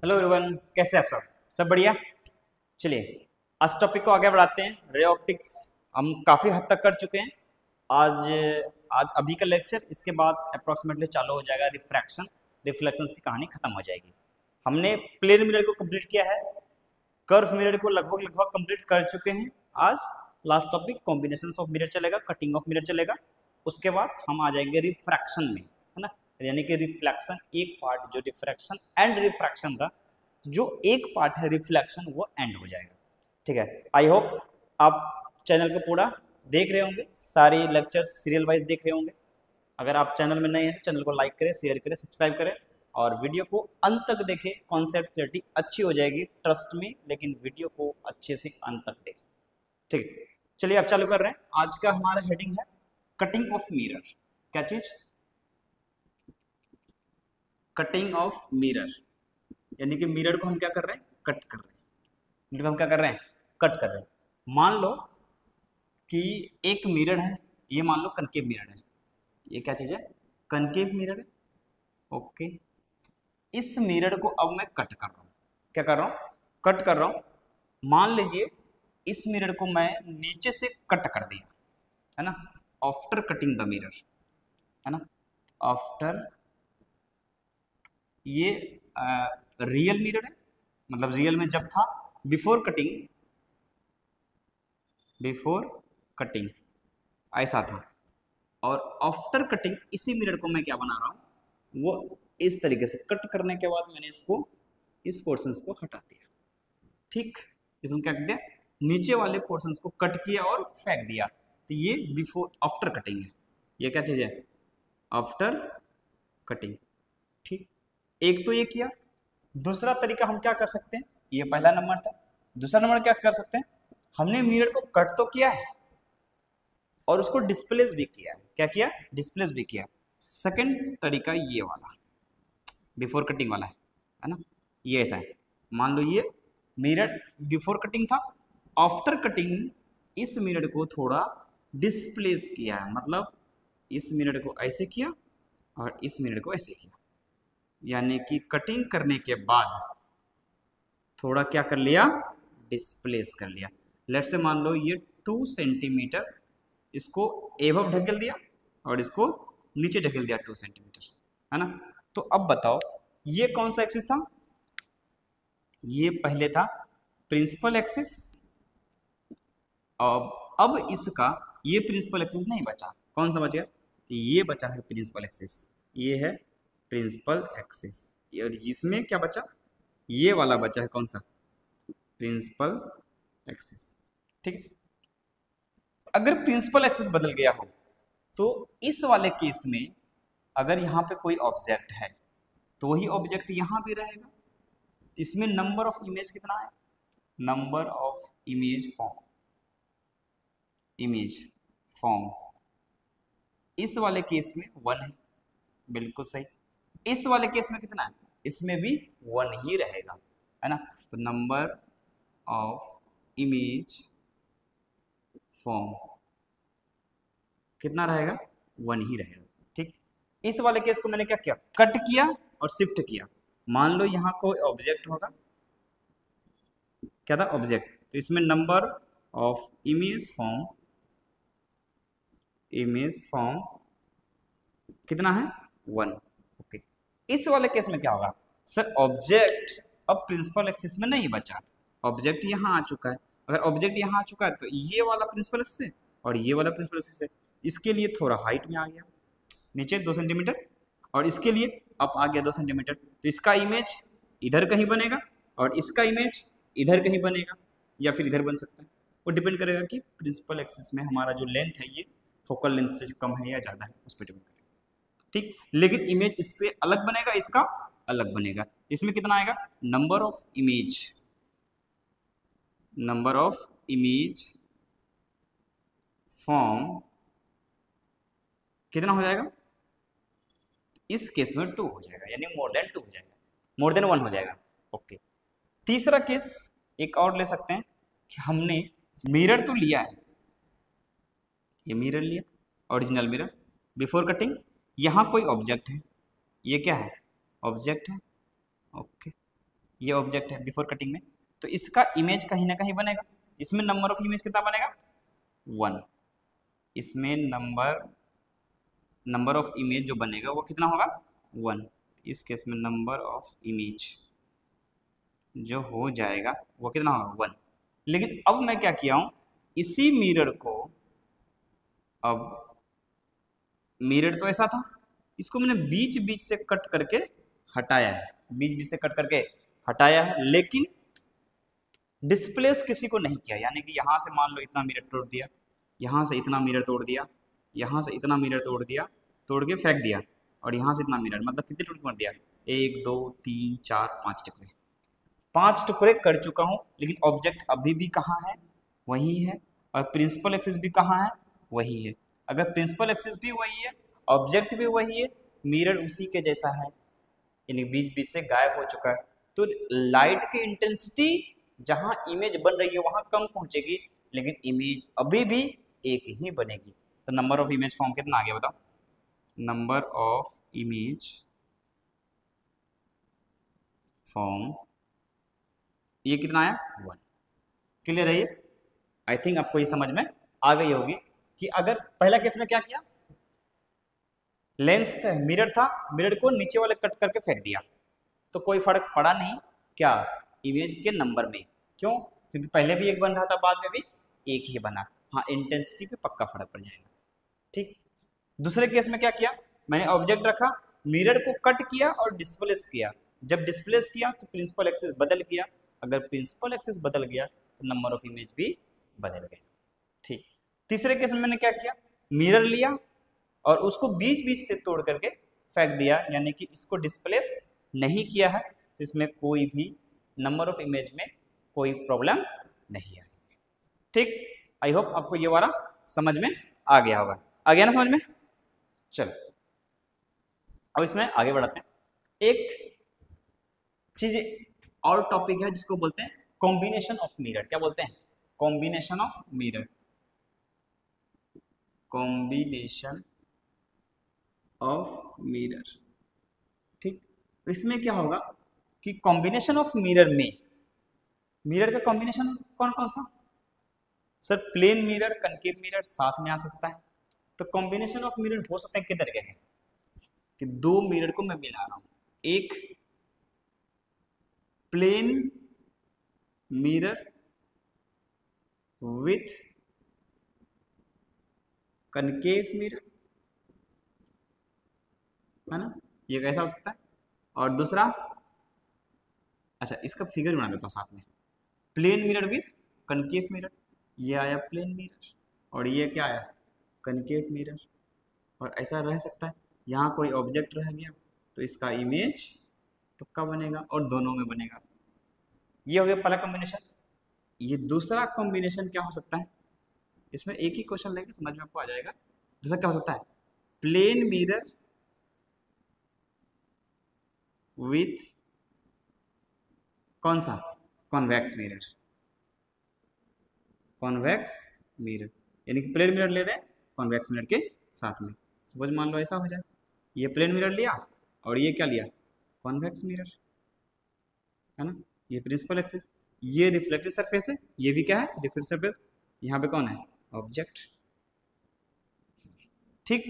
Hello everyone, कैसे हैं आप सब बढ़िया। चलिए आज टॉपिक को आगे बढ़ाते हैं। रे ऑप्टिक्स हम काफ़ी हद तक कर चुके हैं। आज आज अभी का लेक्चर, इसके बाद अप्रॉक्सीमेटली चालू हो जाएगा रिफ्रैक्शन। रिफ्लेक्शंस की कहानी खत्म हो जाएगी। हमने प्लेन मिरर को कंप्लीट किया है, कर्व मिरर को लगभग लगभग कंप्लीट कर चुके हैं। आज last topic combination of mirror चलेगा, कटिंग ऑफ मिरर चलेगा। उसके बाद हम आ जाएंगे रिफ्रैक्शन में, है ना। यानी कि रिफ्लेक्शन एक पार्ट जो डिफ्रैक्शन एंड रिफ्रैक्शन था, जो एक पार्ट है रिफ्लेक्शन, वो एंड हो जाएगा। ठीक है, आई होप आप चैनल को पूरा देख रहे होंगे, सारे लेक्चर्स सीरियल वाइज देख रहे होंगे। अगर आप चैनल में नए हैं तो चैनल को लाइक करें, शेयर करें, सब्सक्राइब करें और वीडियो को अंत तक देखें। कॉन्सेप्ट क्लैरिटी अच्छी हो जाएगी, ट्रस्ट में, लेकिन वीडियो को अच्छे से अंत तक देखें। ठीक है, चलिए आप चालू कर रहे हैं। आज का हमारा हेडिंग है कटिंग ऑफ मिरर। क्या चीज? कटिंग ऑफ मिरर, यानी कि मिरर को हम क्या कर रहे हैं? कट कर रहे हैं। मिरर को हम क्या कर रहे हैं? कट कर रहे हैं। मान लो कि एक मिरर है, ये मान लो कनकेव मिरर है। ये क्या चीज है? कनकेव मिरर है। ओके, इस मिरर को अब मैं कट कर रहा हूं। क्या कर रहा हूं? कट कर रहा हूं। मान लीजिए इस मिरर को मैं नीचे से कट कर दिया, है ना। आफ्टर कटिंग द मिरर, है ना। आफ्टर, ये रियल मिरर है, मतलब रियल में जब था, बिफोर कटिंग, बिफोर कटिंग ऐसा था। और आफ्टर कटिंग इसी मिरर को मैं क्या बना रहा हूं, वो इस तरीके से कट करने के बाद मैंने इसको, इस पोर्शंस को हटा दिया। ठीक, इसमें क्या कर दिया? नीचे वाले पोर्शंस को कट किया और फेंक दिया। तो ये बिफोर आफ्टर कटिंग है। ये क्या चीज है? After cutting. ठीक, एक तो ये किया। दूसरा तरीका हम क्या कर सकते हैं? ये पहला नंबर था। दूसरा नंबर क्या कर सकते हैं? हमने मिरर को कट तो किया है और उसको डिस्प्लेस भी किया है। क्या किया? डिस्प्लेस भी किया। सेकंड तरीका ये वाला, बिफोर कटिंग वाला है ना। ये ऐसा है, मान लो ये मिरर बिफोर कटिंग था, आफ्टर कटिंग इस मिरर को थोड़ा डिस्प्लेस किया है, मतलब इस मिरर को ऐसे किया और इस मिरर को ऐसे किया। यानी कि कटिंग करने के बाद थोड़ा क्या कर लिया? डिस्प्लेस कर लिया। लेट से मान लो ये 2 सेंटीमीटर इसको एबव ढकेल दिया और इसको नीचे ढकेल दिया 2 सेंटीमीटर, है ना। तो अब बताओ ये कौन सा एक्सिस था? ये पहले था प्रिंसिपल एक्सिस। अब इसका ये प्रिंसिपल एक्सिस नहीं बचा। कौन सा बच गया? तो ये बचा है प्रिंसिपल एक्सिस। ये है प्रिंसिपल एक्सिस। और इसमें क्या बचा? ये वाला बचा है। कौन सा? Principal axis. ठीक है, अगर प्रिंसिपल एक्सिस बदल गया हो तो इस वाले केस में अगर यहाँ पे कोई ऑब्जेक्ट है तो वही ऑब्जेक्ट यहाँ भी रहेगा। इसमें नंबर ऑफ इमेज कितना है? Number of image form, image form इस वाले केस में 1 है। बिल्कुल सही। इस वाले केस में कितना है? इसमें भी 1 ही रहेगा, है ना। तो नंबर ऑफ इमेज फॉर्म कितना रहेगा? 1 ही रहेगा। ठीक, इस वाले केस को मैंने क्या किया? कट किया और शिफ्ट किया। मान लो यहाँ कोई ऑब्जेक्ट होगा। क्या था? ऑब्जेक्ट। तो इसमें number of image form, image form कितना है? 1। ओके, इस वाले केस में क्या होगा? सर ऑब्जेक्ट अब प्रिंसिपल एक्सिस में नहीं बचा, ऑब्जेक्ट यहाँ आ चुका है। अगर ऑब्जेक्ट यहाँ आ चुका है तो ये वाला प्रिंसिपल एक्सिस है और ये वाला प्रिंसिपल एक्सिस है। इसके लिए थोड़ा हाइट में आ गया, नीचे 2 सेंटीमीटर, और इसके लिए अप आ गया 2 सेंटीमीटर। तो इसका इमेज इधर कहीं बनेगा और इसका इमेज इधर कहीं बनेगा, या फिर इधर बन सकता है। वो डिपेंड करेगा कि प्रिंसिपल एक्सिस में हमारा जो लेंथ है ये फोकल लेंथ से कम है या ज़्यादा है, उस पर डिपेंड करेगा। ठीक, लेकिन इमेज इससे अलग बनेगा, इसका अलग बनेगा। इसमें कितना आएगा? Number of image, number of image form कितना हो जाएगा? इस केस में 2 हो जाएगा, यानी मोर देन 2 हो जाएगा, मोर देन 1 हो जाएगा। ओके, तीसरा केस एक और ले सकते हैं कि हमने मिरर तो लिया है, ये मिरर लिया, ओरिजिनल मिरर बिफोर कटिंग। यहाँ कोई ऑब्जेक्ट है, ये क्या है? ऑब्जेक्ट है। ओके, ये ऑब्जेक्ट है बिफोर कटिंग में, तो इसका इमेज कहीं ना कहीं बनेगा। इसमें नंबर ऑफ इमेज कितना बनेगा? 1। इसमें नंबर ऑफ इमेज जो बनेगा वो कितना होगा? 1। इस केस में नंबर ऑफ इमेज जो हो जाएगा वो कितना होगा? 1। लेकिन अब मैं क्या किया हूं, इसी मिरर को, अब मिरर तो ऐसा था, इसको मैंने बीच बीच से कट करके हटाया है, बीच बीच से कट करके हटाया है, लेकिन डिस्प्लेस किसी को नहीं किया। यानी कि यहां से मान लो इतना मिरर तोड़ दिया, यहां से इतना मिरर तोड़ दिया, यहां से इतना मिरर तोड़ दिया, तोड़ के फेंक दिया, और यहां से इतना मिरर, मतलब कितने टुकड़े कर दिया? 1 2 3 4 5 टुकड़े, 5 टुकड़े कर चुका हूं। लेकिन ऑब्जेक्ट अभी भी कहाँ है? वही है। और प्रिंसिपल एक्सिस भी कहाँ है? वही है। अगर प्रिंसिपल एक्सिस भी वही है, ऑब्जेक्ट भी वही है, मिरर उसी के जैसा है, यानी बीच बीच से गायब हो चुका है, तो लाइट की इंटेंसिटी जहां इमेज बन रही है वहां कम पहुंचेगी, लेकिन इमेज अभी भी एक ही बनेगी। तो नंबर ऑफ इमेज फॉर्म कितना आ गया बताओ? नंबर ऑफ इमेज फॉर्म ये कितना आया? 1। क्लियर है ये? आई थिंक आपको ये समझ में आ गई होगी कि अगर पहला केस में क्या किया, लेंस मिरर था, मिरर को नीचे वाले कट करके फेंक दिया, तो कोई फर्क पड़ा नहीं क्या? इमेज के नंबर में। क्यों? क्योंकि पहले भी एक बन रहा था, बाद में भी एक ही बना। हाँ, इंटेंसिटी पे पक्का फर्क पड़ जाएगा। ठीक। दूसरे केस में क्या किया, मैंने ऑब्जेक्ट रखा, मिरर को कट किया और डिस्प्लेस किया। जब डिस्प्लेस किया तो प्रिंसिपल एक्सिस बदल गया, अगर प्रिंसिपल एक्सिस बदल गया तो नंबर ऑफ इमेज भी बदल गए। ठीक। तीसरे केस में मैंने क्या किया, मिरर लिया और उसको बीच बीच से तोड़ करके फेंक दिया, यानी कि इसको डिस्प्लेस नहीं किया है, तो इसमें कोई भी नंबर ऑफ इमेज में कोई प्रॉब्लम नहीं आएगी। ठीक। आई होप आपको ये वाला समझ में आ गया होगा। आ गया ना समझ में? चलो अब इसमें आगे बढ़ाते हैं। एक चीज और टॉपिक है जिसको बोलते हैं कॉम्बिनेशन ऑफ मिरर। क्या बोलते हैं? Combination of mirror. Combination of mirror. ठीक। तो इसमें क्या होगा कि कॉम्बिनेशन ऑफ मिरर में, मिरर का कॉम्बिनेशन कौन कौन सा? Sir plane mirror, concave mirror साथ में आ सकता है। तो कॉम्बिनेशन ऑफ मिरर हो सकते हैं किधर के हैं कि दो मिरर को मैं मिला रहा हूं, एक plane mirror with concave mirror, है ना, ये कैसा हो सकता है? और दूसरा, अच्छा इसका फिगर बना देता हूं साथ में, plane mirror with concave mirror. ये आया प्लेन मिरर और ये क्या आया? Concave mirror. और ऐसा रह सकता है, यहाँ कोई ऑब्जेक्ट रह गया तो इसका इमेज पक्का बनेगा और दोनों में बनेगा। ये हो गया पहला कॉम्बिनेशन। ये दूसरा कॉम्बिनेशन क्या हो सकता है? इसमें एक ही क्वेश्चन लेंगे, समझ में आपको आ जाएगा। दूसरा क्या हो सकता है? प्लेन मिरर विथ कौन सा? Convex mirror. कॉन्वेक्स मिरर, यानी कि प्लेन मिरर ले रहे हैं कॉन्वेक्स मिरर के साथ में। सपोज मान लो ऐसा हो जाए, ये प्लेन मिरर लिया और ये क्या लिया? कॉन्वेक्स मिरर, है ना। ये प्रिंसिपल एक्सिस, ये रिफ्लेक्टिव सरफेस है, ये भी क्या है? Reflective surface. यहाँ पे कौन है? ऑब्जेक्ट। ठीक।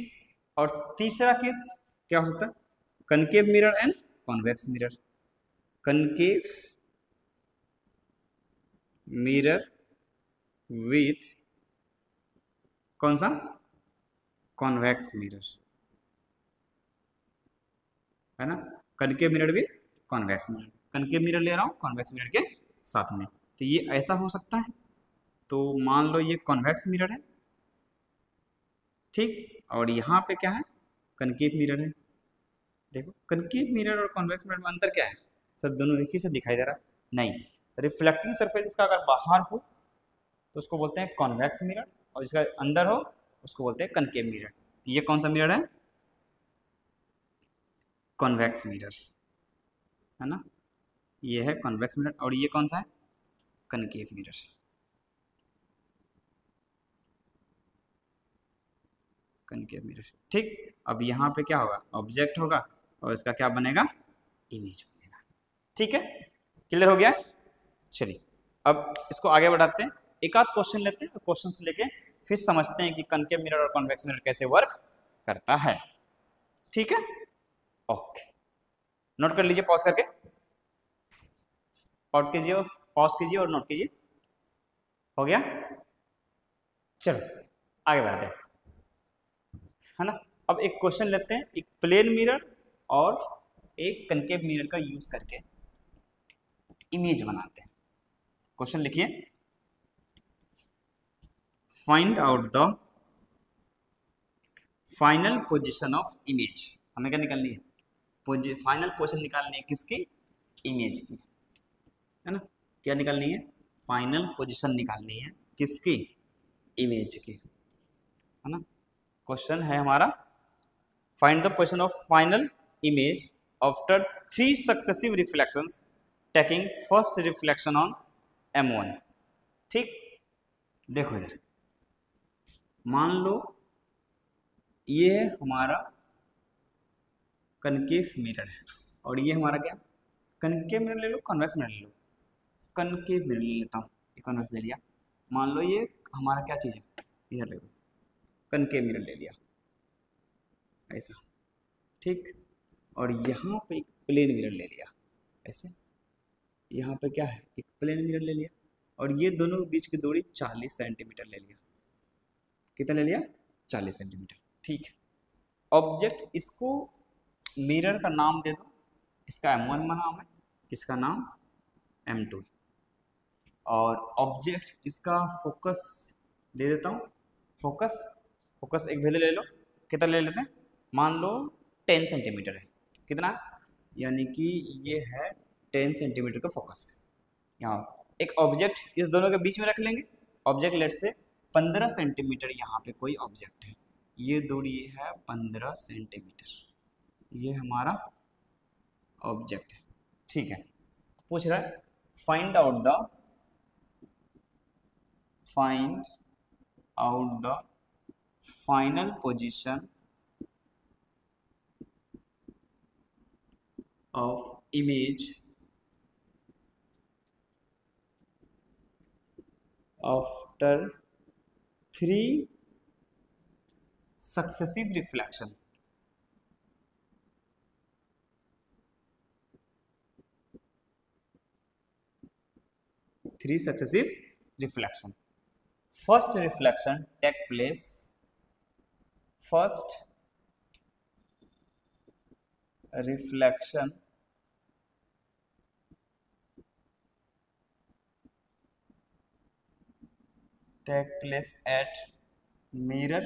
और तीसरा केस क्या हो सकता है? Concave mirror and convex mirror. Concave mirror with कौन सा? कॉन्वेक्स मिरर, है ना। Concave mirror with convex mirror, concave mirror ले रहा हूँ कॉन्वेक्स मिरर के साथ में, तो ये ऐसा हो सकता है। तो मान लो ये कॉन्वेक्स मिरर है, ठीक, और यहाँ पे क्या है? कनकेव मिरर है। देखो कनकेव मिरर और कॉन्वेक्स मिरर में अंतर क्या है? सर दोनों एक ही से दिखाई दे रहा है? नहीं, रिफ्लेक्टिंग सरफेस इसका अगर बाहर हो तो उसको बोलते हैं कॉन्वेक्स मिरर, और इसका अंदर हो उसको बोलते हैं कनकेव मिरर। ये कौन सा मिरर है? कॉन्वेक्स मिरर, है ना। ये है कॉन्वेक्स मिरर और ये कौन सा है? Concave mirror. Concave mirror. ठीक। अब यहाँ पे क्या होगा? ऑब्जेक्ट होगा और इसका क्या बनेगा? इमेज बनेगा। ठीक है, क्लियर हो गया? चलिए अब इसको आगे बढ़ाते हैं, एक आध क्वेश्चन लेते हैं, क्वेश्चन से लेके फिर समझते हैं कि कनकेव मिरर और कॉन्वेक्स मिरर कैसे वर्क करता है। ठीक है, ओके, नोट कर लीजिए, पॉज करके पॉज कीजिए और नोट कीजिए। हो गया? चलो आगे बढ़ते हैं, है ना। अब एक क्वेश्चन लेते हैं, एक प्लेन मिरर और एक कनकेव मिरर का यूज करके इमेज बनाते हैं। क्वेश्चन लिखिए, find out the final position of image. हमें क्या निकालनी है? फाइनल पोजीशन निकालनी है किसकी? इमेज की, है ना। क्या निकालनी है? फाइनल पोजीशन निकालनी है किसकी? इमेज की, है ना। क्वेश्चन है हमारा, find the position of final image after 3 successive reflections taking first reflection on M1। ठीक, देखो इधर, मान लो ये हमारा कनकेव मिरर है और ये हमारा क्या? कनकेव मिरर ले लो, कॉन्वेक्स मिरर ले लो। कनकेव मिरर ले लेता हूँ, ये कॉन्वेक्स ले लिया। मान लो ये हमारा क्या चीज़ है, इधर ले लो, कनकेव मिरर ले लिया ऐसा, ठीक। और यहाँ पे एक प्लेन मिरर ले लिया ऐसे, यहाँ पे क्या है? एक प्लेन मिरर ले लिया और ये दोनों के बीच की दूरी 40 सेंटीमीटर ले लिया। कितना ले लिया? 40 सेंटीमीटर, ठीक है। ऑब्जेक्ट, इसको मिरर का नाम दे दो, इसका M1 नाम है, इसका नाम M2, और ऑब्जेक्ट इसका फोकस दे देता हूँ, फोकस एक वैल्यू ले लो, कितना ले लेते हैं? मान लो 10 सेंटीमीटर है, कितना? यानी कि ये है 10 सेंटीमीटर का फोकस है। यहाँ एक ऑब्जेक्ट इस दोनों के बीच में रख लेंगे, ऑब्जेक्ट लेट से 15 सेंटीमीटर यहाँ पे कोई ऑब्जेक्ट है, ये दूरी है 15 सेंटीमीटर, ये हमारा ऑब्जेक्ट है, ठीक है। पूछ रहा है find out the final position of image after 3 successive reflection. First reflection take place, first reflection take place at mirror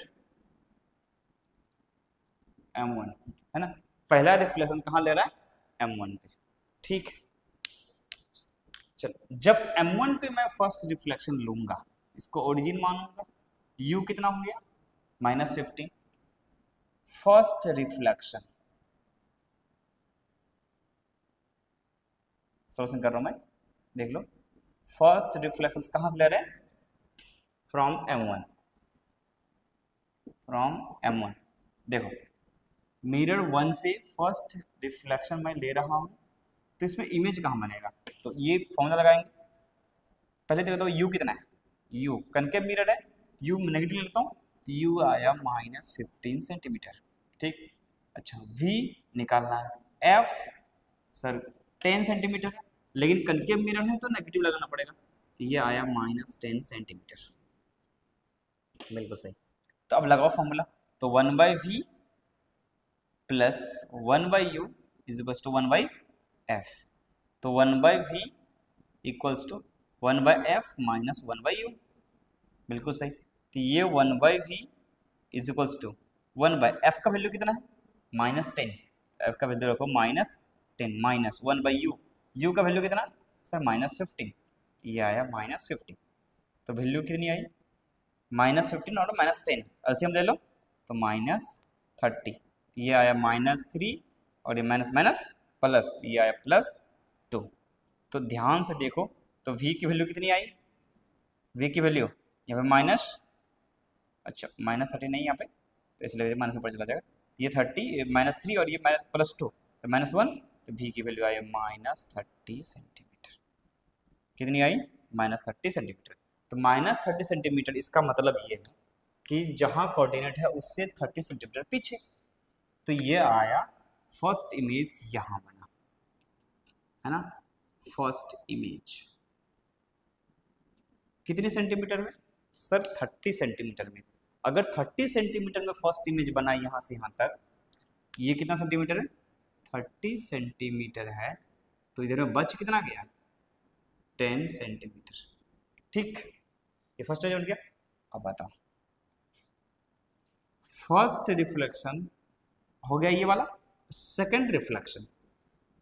M1, है ना। पहला रिफ्लेक्शन कहाँ ले रहा है? M1 पे, ठीक। चलो जब M1 पे मैं फर्स्ट रिफ्लेक्शन लूंगा, इसको ओरिजिन मानूंगा, U कितना हो गया? -15। फर्स्ट रिफ्लेक्शन, सोल्यूशन कर रहा हूं मैं, देख लो। फर्स्ट रिफ्लेक्शन कहां से ले रहे हैं? From M1। देखो मिरर 1 से फर्स्ट रिफ्लेक्शन मैं ले रहा हूं, तो इसमें इमेज कहां बनेगा? तो ये फॉर्मूला लगाएंगे। पहले देखो तो U कितना है? U कनकेव मिरर है, U नेगेटिव लेता हूँ तो U आया -15 सेंटीमीटर, ठीक। अच्छा V निकालना है, F सर 10 सेंटीमीटर है, लेकिन कनकेव मिरर है तो नेगेटिव लगाना पड़ेगा, तो ये आया -10 सेंटीमीटर, बिल्कुल सही। तो अब लगाओ फॉर्मूला, तो 1/v plus 1/u is equals to 1/f, तो 1/v equals to 1/f minus 1/u, बिल्कुल सही। तो ये 1/v is equals to 1/f का वैल्यू कितना है? -10, f का वैल्यू रखो -10 माइनस 1/u, u का वैल्यू कितना सर? -15, ये आया -15, तो वैल्यू कितनी आई? -15 और -10 एलसीएम ले लो तो -30, ये आया -3 और ये माइनस माइनस प्लस, ये आया +2। तो ध्यान से देखो तो v की वैल्यू कितनी आई? v की वैल्यू यहाँ पे अच्छा -30 नहीं यहाँ पे, तो इसलिए माइनस ऊपर चला जाएगा, ये 30 -3 और ये +2 तो -1, तो v की वैल्यू आई -30 सेंटीमीटर, कितनी आई, -30 सेंटीमीटर। तो -30 सेंटीमीटर इसका मतलब ये है कि जहां कोऑर्डिनेट है उससे 30 सेंटीमीटर पीछे। तो ये आया फर्स्ट इमेज, यहां बना है ना, फर्स्ट इमेज कितने सेंटीमीटर में सर, 30 सेंटीमीटर में। अगर 30 सेंटीमीटर में फर्स्ट इमेज बना यहां से यहां तक, ये कितना सेंटीमीटर है, 30 सेंटीमीटर है, तो इधर में बच कितना गया, 10 सेंटीमीटर। ठीक, ये फर्स्ट इमेज बन गया। अब बताओ, फर्स्ट रिफ्लेक्शन हो गया ये वाला, सेकंड रिफ्लेक्शन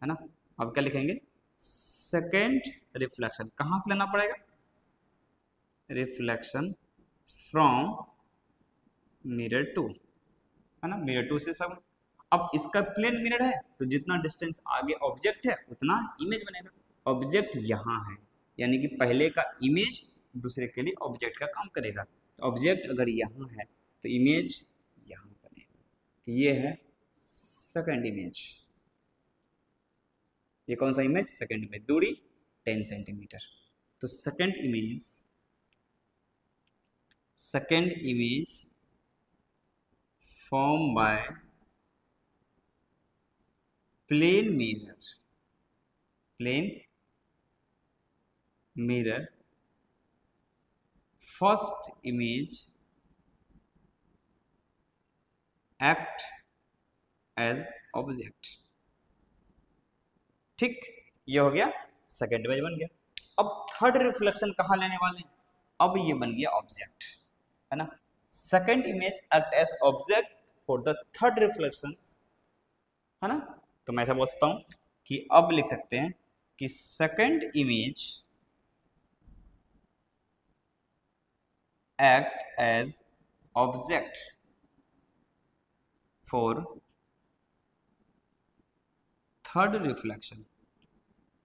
है ना। अब क्या लिखेंगे, सेकंड रिफ्लेक्शन कहां से लेना पड़ेगा, रिफ्लेक्शन फ्रॉम मिरर टू, है ना, मिरर टू से सब। अब इसका प्लेन मिरर है तो जितना डिस्टेंस आगे ऑब्जेक्ट है उतना इमेज बनेगा। ऑब्जेक्ट यहाँ है, यानी कि पहले का इमेज दूसरे के लिए ऑब्जेक्ट का काम करेगा। तो ऑब्जेक्ट अगर यहाँ है तो इमेज यहाँ बनेगा। तो ये है सेकंड इमेज। ये कौन सा इमेज, सेकंड इमेज, दूरी 10 सेंटीमीटर। तो second image form by plane mirror first image act as object. ठीक, ये हो गया सेकेंड इमेज बन गया। अब थर्ड रिफ्लेक्शन कहाँ लेने वाले हैं, अब ये बन गया ऑब्जेक्ट, है ना। Second image act as object for the third reflection, है ना। तो मैं ऐसा बोल सकता हूं कि अब लिख सकते हैं कि second image act as object for third reflection.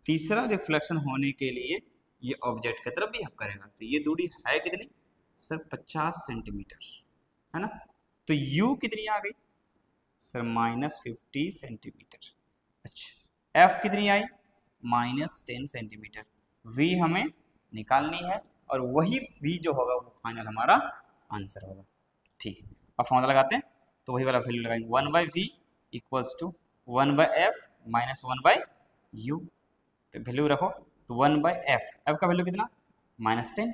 तीसरा रिफ्लेक्शन होने के लिए ये ऑब्जेक्ट की तरफ बिहेव करेगा। तो ये दूरी है कितनी सर, 50 सेंटीमीटर, है ना। तो u कितनी आ गई सर, -50 सेंटीमीटर। अच्छा, f कितनी आई, -10 सेंटीमीटर। v हमें निकालनी है और वही v जो होगा वो फाइनल हमारा आंसर होगा। ठीक है, अब फॉर्मूला लगाते हैं तो वही वाला वैल्यू लगाएंगे, 1/v equals to 1/f minus 1/u। तो वैल्यू रखो, तो 1/f, f का वैल्यू कितना, -10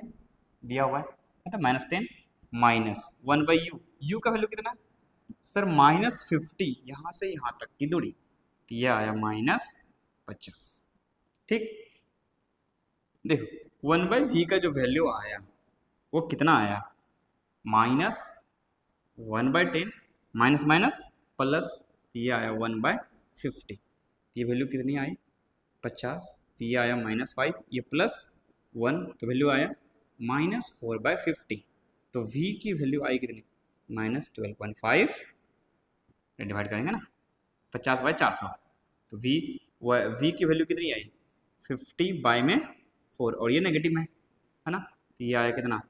दिया हुआ है, तो -10 माइनस 1/u, u का वैल्यू कितना सर, -50 यहाँ से यहाँ तक की दूरी, तो यह आया -50। ठीक, देखो 1/v का जो वैल्यू आया वो कितना आया, -1/10 माइनस माइनस प्लस, ये आया 1/50। ये वैल्यू कितनी आई 50, तो ये आया -5, ये +1, तो वैल्यू आया -4/50। तो v की वैल्यू आई कितनी, -12.5, डिवाइड करेंगे ना 50/400, तो v की वैल्यू कितनी आई 50/4, और ये नेगेटिव में है ना, तो ये आया कितना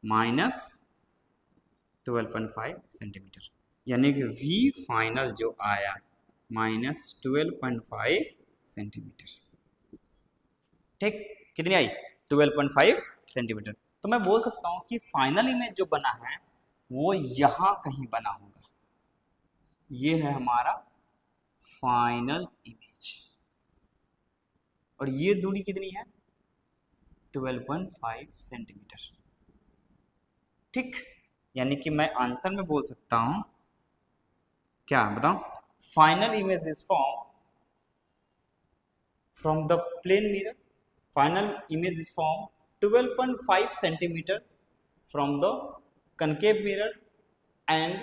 -12.5 सेंटीमीटर। यानी कि v फाइनल जो आया -12.5 सेंटीमीटर। ठीक, कितनी आई 12.5 सेंटीमीटर। तो मैं बोल सकता हूं कि फाइनल इमेज जो बना है वो यहां कहीं बना होगा। ये है हमारा फाइनल इमेज, और ये दूरी कितनी है 12.5 सेंटीमीटर। ठीक, यानी कि मैं आंसर में बोल सकता हूं, क्या बताऊं, final image is form from the plane mirror, final image is form 12.5 centimetre from the concave mirror, and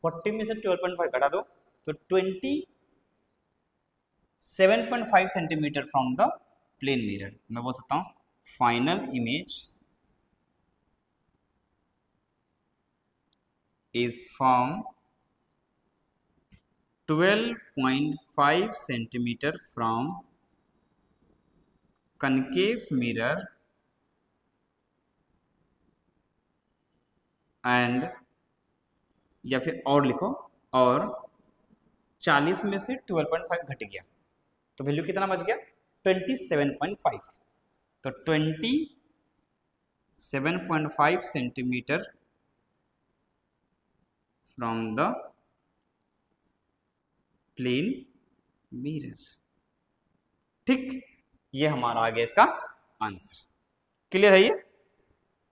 40 में से 12.5 घटा दो तो 27.5 centimetre from the plane mirror. मैं बोल सकता हूं final image is from 12.5 centimeter from concave mirror and, या फिर और लिखो, और 40 में से 12.5 घट गया तो वैल्यू कितना बच गया 27.5। तो 27.5 centimetre from the plane mirror. ठीक, ये हमारा आ गया इसका आंसर। क्लियर है ये,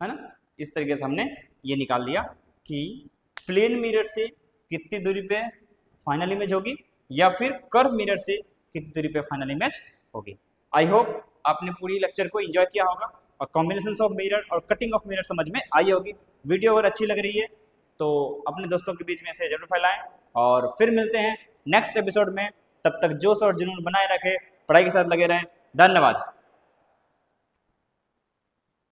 है ना। इस तरीके से हमने ये निकाल लिया कि प्लेन मिरर से कितनी दूरी पे फाइनल इमेज होगी या फिर कर्व मिरर से कितनी दूरी पे फाइनल इमेज होगी। आई होप आपने पूरी लेक्चर को एंजॉय किया होगा और कॉम्बिनेशन ऑफ मिरर और कटिंग ऑफ मिरर समझ में आई होगी। वीडियो अगर अच्छी लग रही है तो अपने दोस्तों के बीच में इसे जरूर फैलाएं और फिर मिलते हैं नेक्स्ट एपिसोड में। तब तक जोश और जुनून बनाए रखें, पढ़ाई के साथ लगे रहें। धन्यवाद।